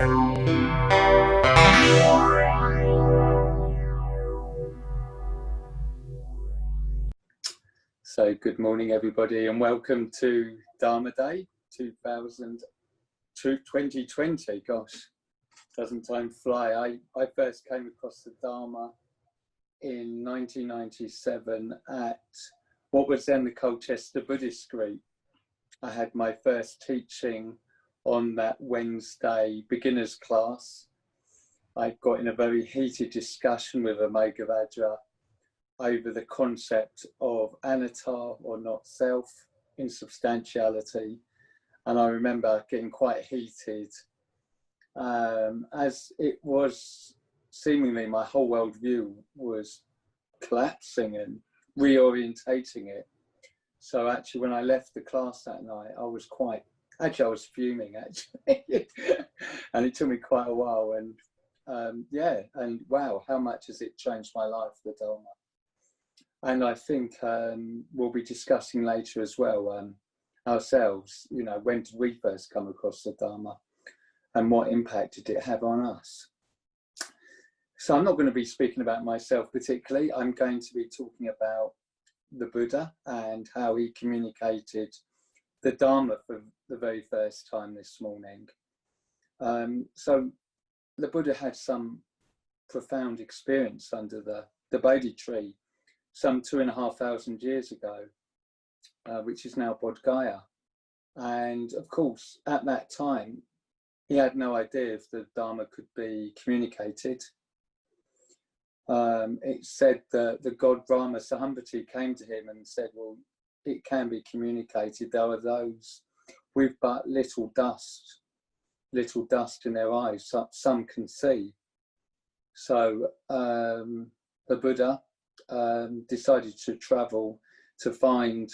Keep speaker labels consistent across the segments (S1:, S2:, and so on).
S1: So good morning everybody and welcome to Dharma Day 2020. Gosh, doesn't time fly. I first came across the Dharma in 1997 at what was then the Colchester Buddhist group. I had my first teaching on that Wednesday beginners class. I got in a very heated discussion with Amalaketu over the concept of anatta or not self, insubstantiality. And I remember getting quite heated as it was seemingly my whole worldview was collapsing and reorientating it. So actually when I left the class that night, I was fuming actually. And it took me quite a while. And and wow, how much has it changed my life, the Dharma. And I think we'll be discussing later as well ourselves, you know, when did we first come across the Dharma and what impact did it have on us? So I'm not going to be speaking about myself particularly. I'm going to be talking about the Buddha and how he communicated the Dharma for the very first time this morning. So the Buddha had some profound experience under the Bodhi tree some 2,500 years ago, which is now Bodh Gaya. And of course, at that time, he had no idea if the Dharma could be communicated. It said that the god Brahma Sahambhati came to him and said, well, it can be communicated. There are those with but little dust in their eyes. Some can see. So the Buddha decided to travel to find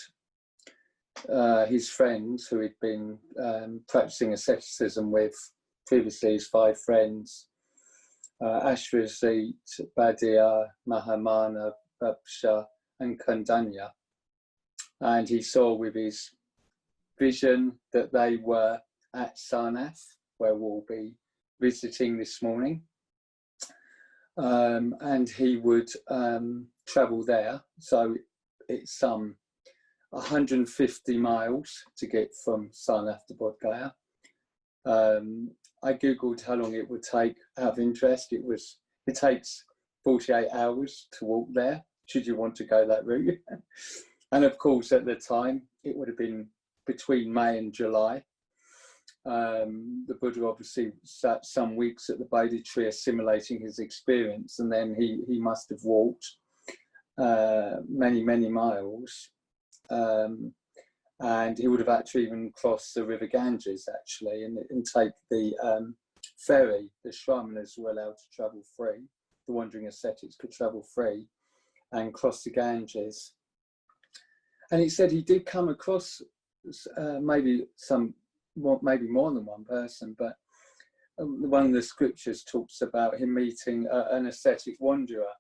S1: his friends who he'd been practicing asceticism with previously, his 5 friends, Ashrazit, Badia, Mahamana, Babsha and Kandanya. And he saw with his vision that they were at Sarnath, where we'll be visiting this morning. And he would travel there. So it's some 150 miles to get from Sarnath to Bodh Gaya. I googled how long it would take out of interest. It takes 48 hours to walk there, should you want to go that route. And of course, at the time, it would have been between May and July. The Buddha obviously sat some weeks at the Bodhi tree assimilating his experience, and then he must have walked many miles, and he would have actually even crossed the river Ganges actually and take the ferry. The Shramanas were allowed to travel free, the wandering ascetics could travel free and cross the Ganges. And it said he did come across maybe more than one person, but one of the scriptures talks about him meeting an ascetic wanderer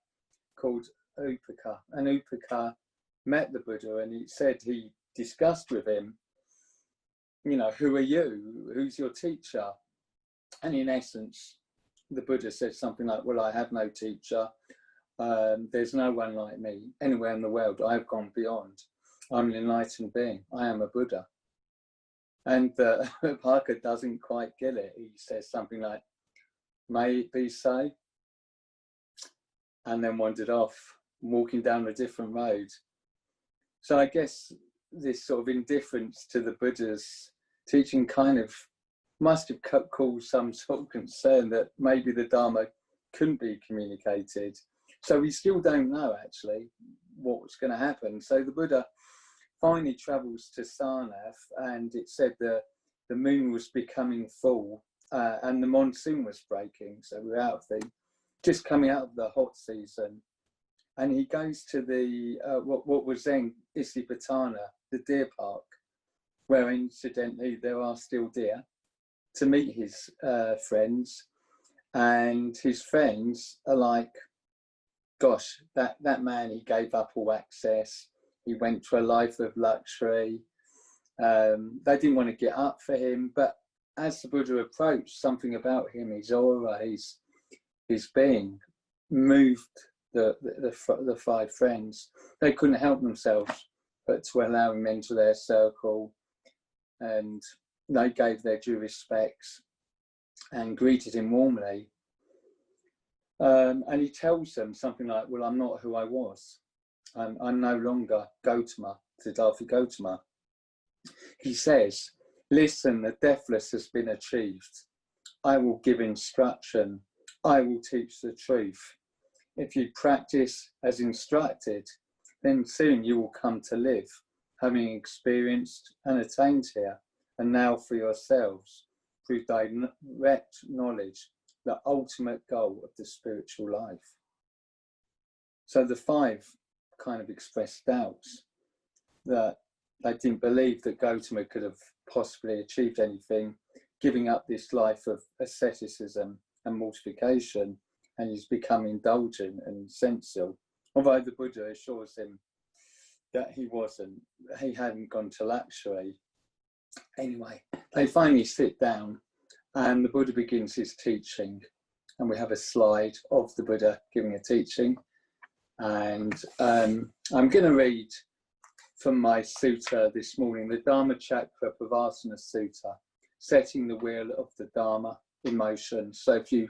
S1: called Upaka. And Upaka met the Buddha, and he said he discussed with him, you know, who are you? Who's your teacher? And in essence, the Buddha said something like, well, I have no teacher. There's no one like me anywhere in the world. I have gone beyond. I'm an enlightened being. I am a Buddha. And Parker doesn't quite get it. He says something like, may it be so, and then wandered off, walking down a different road. So I guess this sort of indifference to the Buddha's teaching kind of must have caused some sort of concern that maybe the Dharma couldn't be communicated. So we still don't know actually what's going to happen. So the Buddha finally travels to Sarnath, and it said the moon was becoming full and the monsoon was breaking. So we're just coming out of the hot season. And he goes to the what was then Isipatana, the deer park, where incidentally there are still deer, to meet his friends. And his friends are like, gosh, that man, he gave up all access. He went to a life of luxury. They didn't want to get up for him, but as the Buddha approached, something about him, his aura, his being, moved the five friends. They couldn't help themselves but to allow him into their circle, and they gave their due respects and greeted him warmly. And he tells them something like, well, I'm not who I was. I'm no longer Gautama, Siddhartha Gautama. He says, listen, the deathless has been achieved. I will give instruction. I will teach the truth. If you practice as instructed, then soon you will come to live, having experienced and attained here, and now for yourselves, through direct knowledge, the ultimate goal of the spiritual life. So the five kind of expressed doubts that they didn't believe that Gautama could have possibly achieved anything, giving up this life of asceticism and mortification, and he's become indulgent and sensual. Although the Buddha assures him that he hadn't gone to luxury. Anyway, they finally sit down and the Buddha begins his teaching. And we have a slide of the Buddha giving a teaching. And I'm going to read from my sutta this morning, the Dharma Chakra Pavasana Sutta, setting the wheel of the Dharma in motion. So if you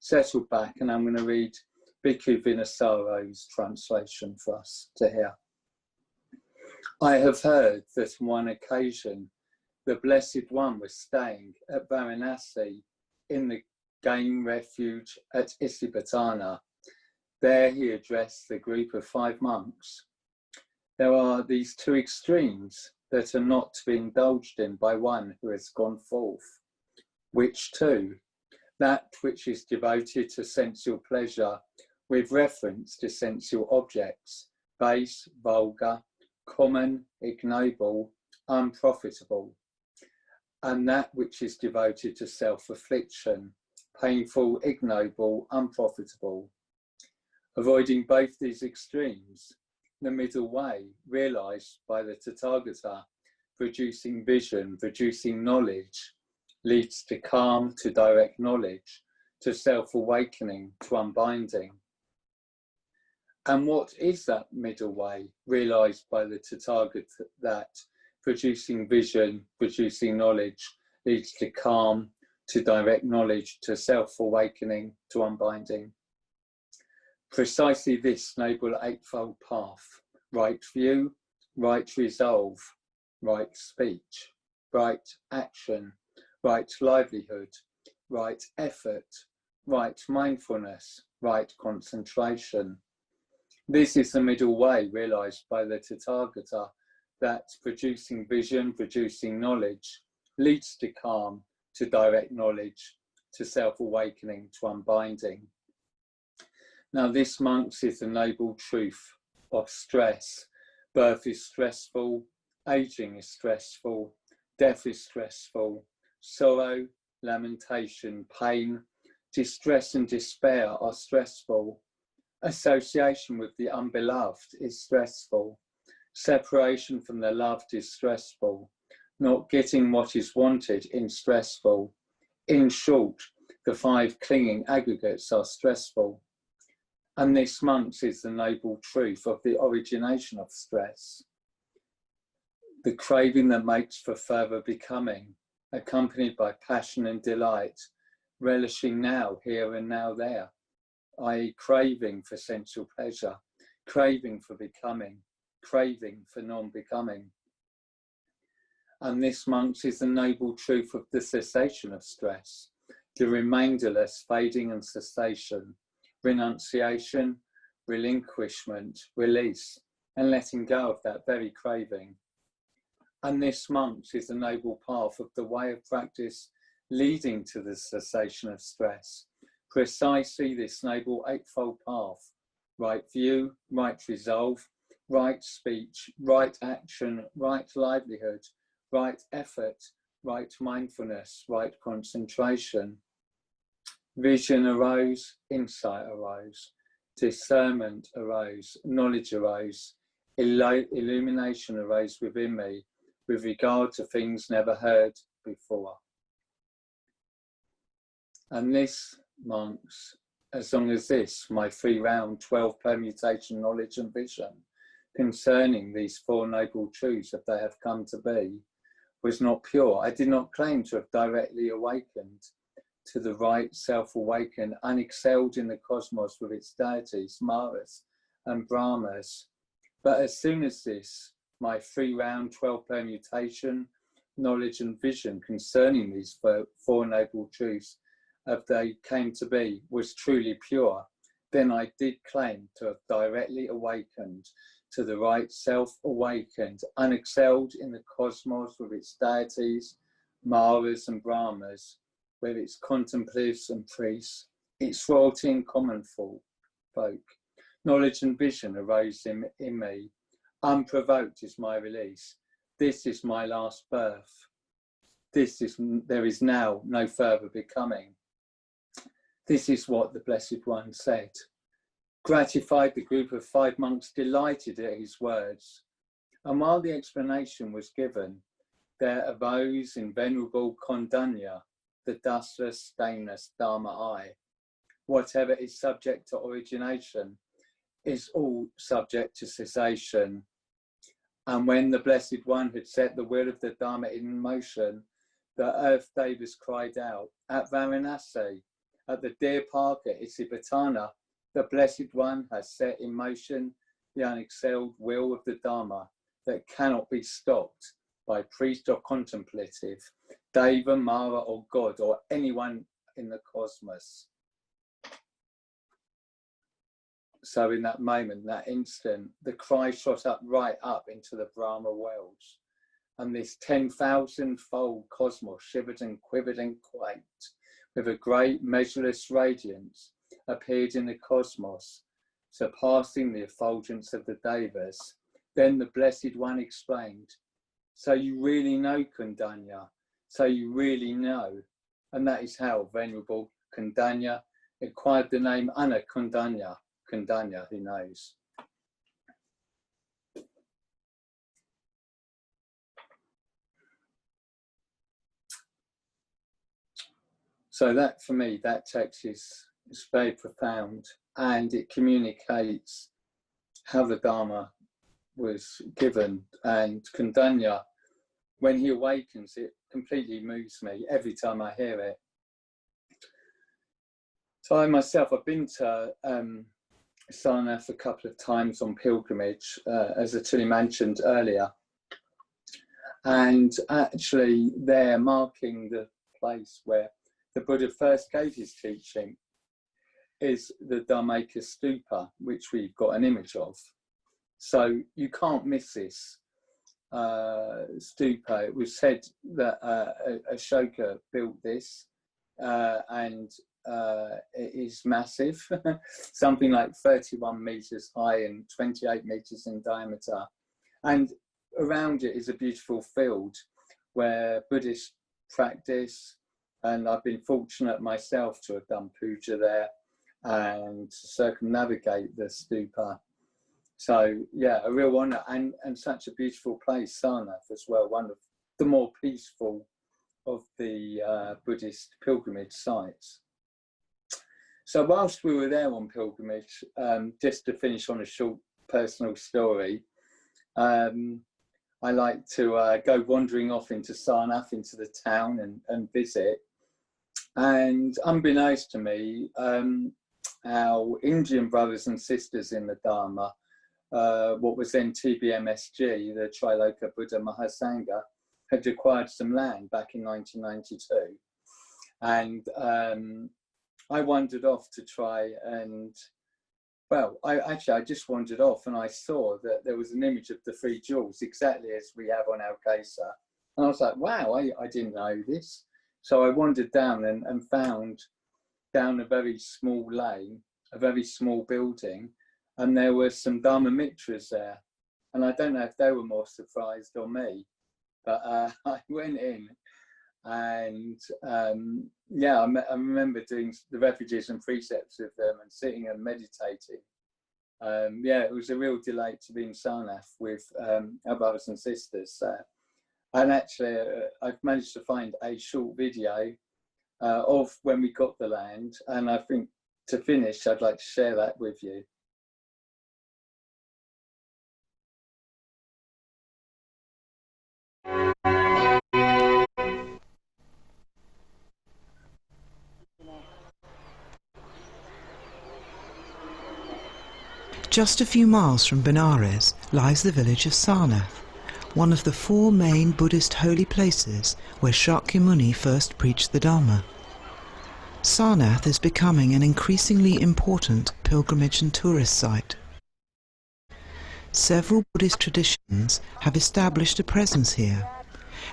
S1: settle back, and I'm going to read Bhikkhu Vinasaro's translation for us to hear. I have heard that on one occasion the Blessed One was staying at Varanasi in the game refuge at Isipatana. There he addressed the group of 5 monks. There are these two extremes that are not to be indulged in by one who has gone forth. Which two? That which is devoted to sensual pleasure with reference to sensual objects, base, vulgar, common, ignoble, unprofitable, and that which is devoted to self-affliction, painful, ignoble, unprofitable. Avoiding both these extremes, the middle way, realized by the Tathagata, producing vision, producing knowledge, leads to calm, to direct knowledge, to self-awakening, to unbinding. And what is that middle way, realized by the Tathagata, that producing vision, producing knowledge, leads to calm, to direct knowledge, to self-awakening, to unbinding? Precisely this Noble Eightfold Path: right view, right resolve, right speech, right action, right livelihood, right effort, right mindfulness, right concentration. This is the middle way realized by the Tathagata, that producing vision, producing knowledge, leads to calm, to direct knowledge, to self-awakening, to unbinding. Now this, monks, is the noble truth of stress. Birth is stressful, aging is stressful, death is stressful, sorrow, lamentation, pain, distress and despair are stressful. Association with the unbeloved is stressful. Separation from the loved is stressful. Not getting what is wanted is stressful. In short, the 5 clinging aggregates are stressful. And this, monks, is the noble truth of the origination of stress. The craving that makes for further becoming, accompanied by passion and delight, relishing now, here and now there, i.e. craving for sensual pleasure, craving for becoming, craving for non-becoming. And this, monks, is the noble truth of the cessation of stress, the remainderless fading and cessation, renunciation, relinquishment, release, and letting go of that very craving. And this, monks, is the noble path of the way of practice leading to the cessation of stress. Precisely this noble eightfold path: right view, right resolve, right speech, right action, right livelihood, right effort, right mindfulness, right concentration. Vision arose, insight arose, discernment arose, knowledge arose, illumination arose within me with regard to things never heard before. And this, monks, as long as this, my 3-round 12 permutation knowledge and vision concerning these 4 noble truths, if they have come to be, was not pure, I did not claim to have directly awakened to the right self-awakened, unexcelled in the cosmos with its deities, Maras and Brahmas. But as soon as this, my 3-round 12 permutation, knowledge and vision concerning these 4 noble truths, if they came to be, was truly pure, then I did claim to have directly awakened to the right self-awakened, unexcelled in the cosmos with its deities, Maras and Brahmas, with its contemplatives and priests, its royalty and common folk. Knowledge and vision arose in me. Unprovoked is my release. This is my last birth. There is now no further becoming. This is what the Blessed One said. Gratified, the group of 5 monks delighted at his words. And while the explanation was given, there arose in venerable Kondanya the dustless, stainless Dharma eye. Whatever is subject to origination is all subject to cessation. And when the Blessed One had set the wheel of the Dharma in motion, the earth devas cried out, at Varanasi, at the deer park at Isipatana, the Blessed One has set in motion the unexcelled will of the Dharma that cannot be stopped by priest or contemplative, Deva, Mara or God or anyone in the cosmos. So in that moment, that instant, the cry shot up right up into the Brahma worlds. And this 10,000-fold cosmos shivered and quivered and quaked with a great measureless radiance appeared in the cosmos, surpassing the effulgence of the Devas. Then the Blessed One explained, so you really know Kundanya, so you really know. And that is how Venerable Kundanya acquired the name Anna Kundanya. Kundanya, who knows. So that, for me, that text is very profound, and it communicates how the Dharma was given. And Kundanya, when he awakens, it completely moves me every time I hear it. So I myself, I've been to Sarnath a couple of times on pilgrimage, as Atuli mentioned earlier. And actually there, marking the place where the Buddha first gave his teaching, is the Dharmaka stupa, which we've got an image of. So you can't miss this stupa. It was said that Ashoka built this, and it is massive, something like 31 meters high and 28 meters in diameter. And around it is a beautiful field where Buddhists practice. And I've been fortunate myself to have done puja there and to circumnavigate the stupa. So yeah, a real honor, and such a beautiful place, Sarnath as well, one of the more peaceful of the Buddhist pilgrimage sites. So whilst we were there on pilgrimage, just to finish on a short personal story, I like to go wandering off into Sarnath, into the town, and visit. And unbeknownst to me, our Indian brothers and sisters in the Dharma, what was then TBMSG, the Triloka Buddha Mahasangha, had acquired some land back in 1992. And I wandered off to try and, well, I just wandered off and I saw that there was an image of the 3 jewels, exactly as we have on our Kesa. And I was like, wow, I didn't know this. So I wandered down and found down a very small lane, a very small building, and there were some Dharma Mitras there. And I don't know if they were more surprised or me, but I went in and yeah, I remember doing the refuges and precepts with them and sitting and meditating. Yeah, it was a real delight to be in Sarnath with our brothers and sisters. And actually, I've managed to find a short video of when we got the land. And I think to finish, I'd like to share that with you.
S2: Just a few miles from Benares lies the village of Sarnath, one of the 4 main Buddhist holy places where Shakyamuni first preached the Dharma. Sarnath is becoming an increasingly important pilgrimage and tourist site. Several Buddhist traditions have established a presence here,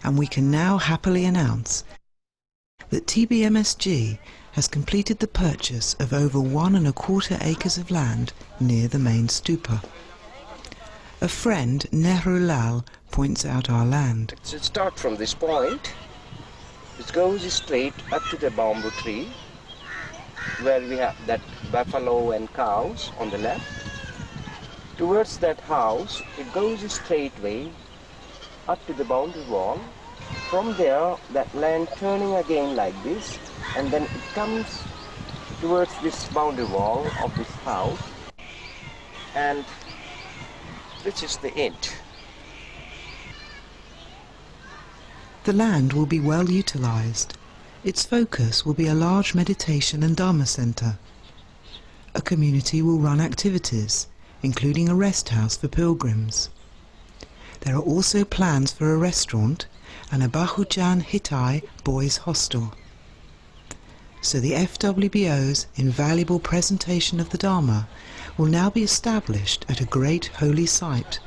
S2: and we can now happily announce that TBMSG has completed the purchase of over 1¼ acres of land near the main stupa. A friend, Nehru Lal, points out our land.
S3: So start from this point, it goes straight up to the bamboo tree, where we have that buffalo and cows on the left. Towards that house, it goes straightway up to the boundary wall. From there, that land turning again like this, and then it comes towards this boundary wall of this house, and this is the end.
S2: The land will be well utilized. Its focus will be a large meditation and Dharma center. A community will run activities, including a rest house for pilgrims. There are also plans for a restaurant and a Bahujan Hitai boys' hostel. So the FWBO's invaluable presentation of the Dharma will now be established at a great holy site.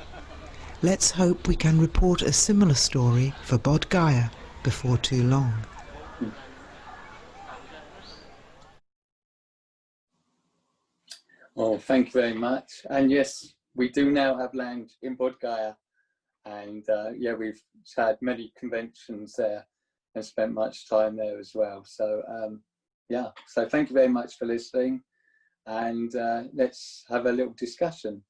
S2: Let's hope we can report a similar story for Bodh Gaya before too long.
S1: Oh, thank you very much. And yes, we do now have land in Bodh Gaya. And yeah, we've had many conventions there and spent much time there as well. So yeah, so thank you very much for listening, and let's have a little discussion.